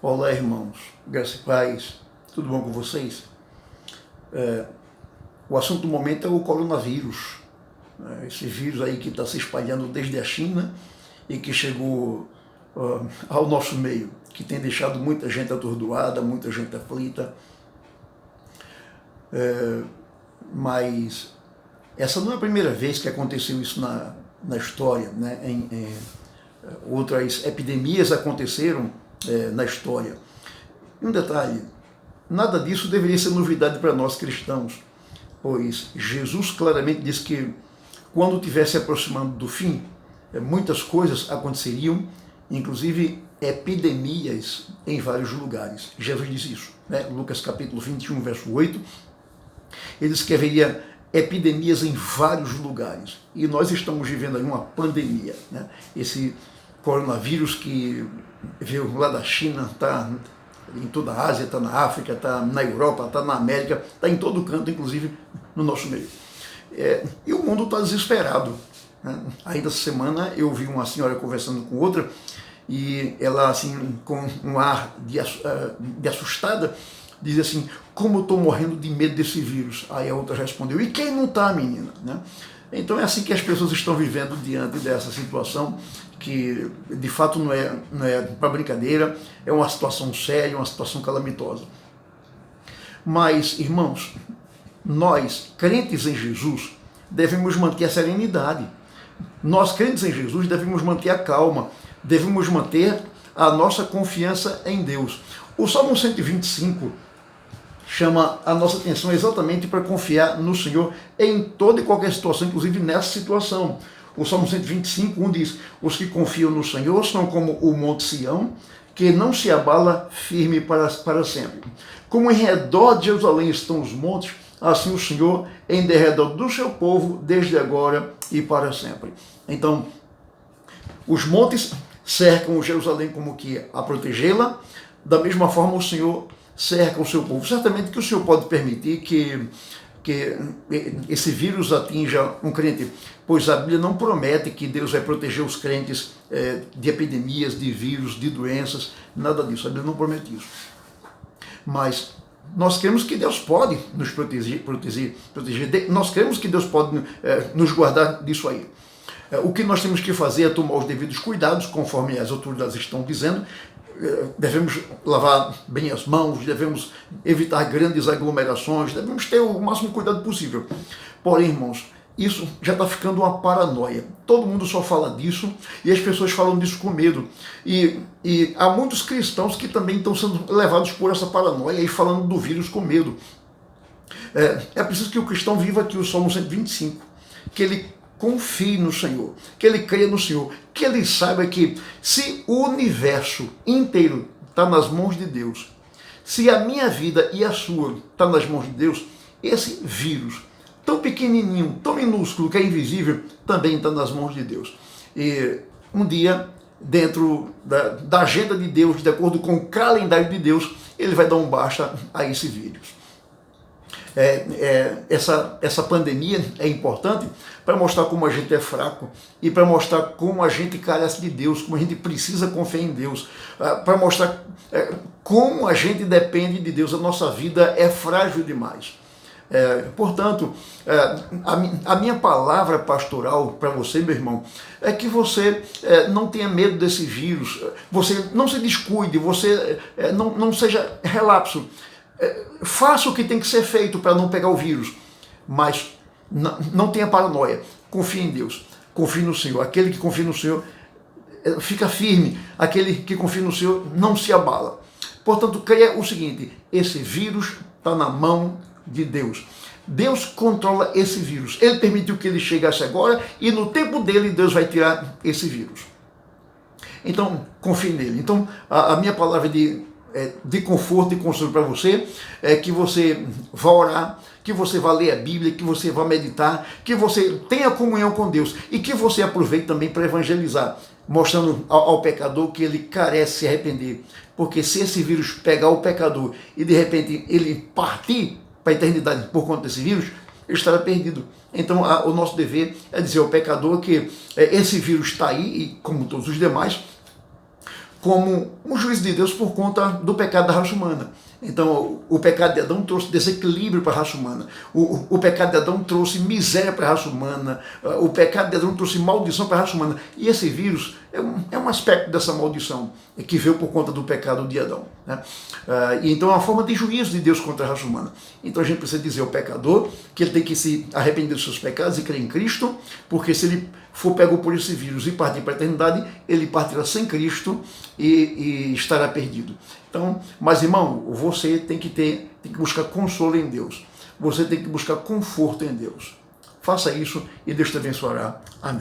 Olá, irmãos, graça e paz, tudo bom com vocês? O assunto do momento é o coronavírus, esse vírus aí que está se espalhando desde a China e que chegou ao nosso meio, que tem deixado muita gente atordoada, muita gente aflita, mas essa não é a primeira vez que aconteceu isso na história, né? Outras epidemias aconteceram na história. E um detalhe, nada disso deveria ser novidade para nós cristãos, pois Jesus claramente disse que quando estivesse se aproximando do fim, muitas coisas aconteceriam, inclusive epidemias em vários lugares. Jesus disse isso, né? Lucas capítulo 21, verso 8, ele disse que haveria epidemias em vários lugares, e nós estamos vivendo aí uma pandemia, né? Esse coronavírus que veio lá da China, está em toda a Ásia, está na África, está na Europa, está na América, está em todo canto, inclusive no nosso meio. E o mundo está desesperado, né? Ainda essa semana eu vi uma senhora conversando com outra, e ela, assim, com um ar de assustada, diz assim: como eu estou morrendo de medo desse vírus. Aí a outra respondeu: e quem não está, menina? Né? Então é assim que as pessoas estão vivendo diante dessa situação, que de fato não é para brincadeira, é uma situação séria, uma situação calamitosa. Mas, irmãos, nós, crentes em Jesus, devemos manter a serenidade. Nós, crentes em Jesus, devemos manter a calma, devemos manter a nossa confiança em Deus. O Salmo 125 chama a nossa atenção exatamente para confiar no Senhor em toda e qualquer situação, inclusive nessa situação. O Salmo 125, 1 diz: os que confiam no Senhor são como o monte Sião, que não se abala, firme para sempre. Como em redor de Jerusalém estão os montes, assim o Senhor em derredor do seu povo, desde agora e para sempre. Então, os montes cercam Jerusalém como que a protegê-la, da mesma forma o Senhor cerca o seu povo. Certamente que o Senhor pode permitir que esse vírus atinja um crente, pois a Bíblia não promete que Deus vai proteger os crentes de epidemias, de vírus, de doenças, nada disso. A Bíblia não promete isso. Mas nós cremos que Deus pode nos proteger. Nós cremos que Deus pode nos guardar disso aí. O que nós temos que fazer é tomar os devidos cuidados, conforme as autoridades estão dizendo. Devemos lavar bem as mãos, devemos evitar grandes aglomerações, devemos ter o máximo cuidado possível. Porém, irmãos, isso já está ficando uma paranoia. Todo mundo só fala disso e as pessoas falam disso com medo. E há muitos cristãos que também estão sendo levados por essa paranoia e falando do vírus com medo. É preciso que o cristão viva aqui o Salmo 125, que ele confie no Senhor, que ele creia no Senhor, que ele saiba que se o universo inteiro está nas mãos de Deus, se a minha vida e a sua está nas mãos de Deus, esse vírus tão pequenininho, tão minúsculo, que é invisível, também está nas mãos de Deus. E um dia, dentro da agenda de Deus, de acordo com o calendário de Deus, ele vai dar um basta a esse vírus. Essa pandemia é importante para mostrar como a gente é fraco e para mostrar como a gente carece de Deus, como a gente precisa confiar em Deus, para mostrar como a gente depende de Deus. A nossa vida é frágil demais. Portanto, a minha palavra pastoral para você, meu irmão, é que você não tenha medo desse vírus, você não se descuide, você não seja relapso. Faça o que tem que ser feito para não pegar o vírus, mas não tenha paranoia. Confie em Deus, confie no Senhor. Aquele que confia no Senhor fica firme, aquele que confia no Senhor não se abala. Portanto, creia o seguinte: esse vírus está na mão de Deus. Deus controla esse vírus. Ele permitiu que ele chegasse agora e no tempo dele Deus vai tirar esse vírus. Então, confie nele. Então, a minha palavra de conforto e consolo para você é que você vá orar, que você vá ler a Bíblia, que você vá meditar, que você tenha comunhão com Deus e que você aproveite também para evangelizar, mostrando ao pecador que ele carece se arrepender. Porque se esse vírus pegar o pecador e de repente ele partir para a eternidade por conta desse vírus, ele estará perdido. Então o nosso dever é dizer ao pecador que esse vírus está aí, e como todos os demais, como um juízo de Deus por conta do pecado da raça humana. Então, o pecado de Adão trouxe desequilíbrio para a raça humana. O pecado de Adão trouxe miséria para a raça humana. O pecado de Adão trouxe maldição para a raça humana. E esse vírus é um aspecto dessa maldição que veio por conta do pecado de Adão, né? E então é uma forma de juízo de Deus contra a raça humana. Então a gente precisa dizer ao pecador que ele tem que se arrepender dos seus pecados e crer em Cristo, porque se ele for pego por esse vírus e partir para a eternidade, ele partirá sem Cristo e estará perdido. Então, mas irmão, você tem que buscar consolo em Deus. Você tem que buscar conforto em Deus. Faça isso e Deus te abençoará. Amém.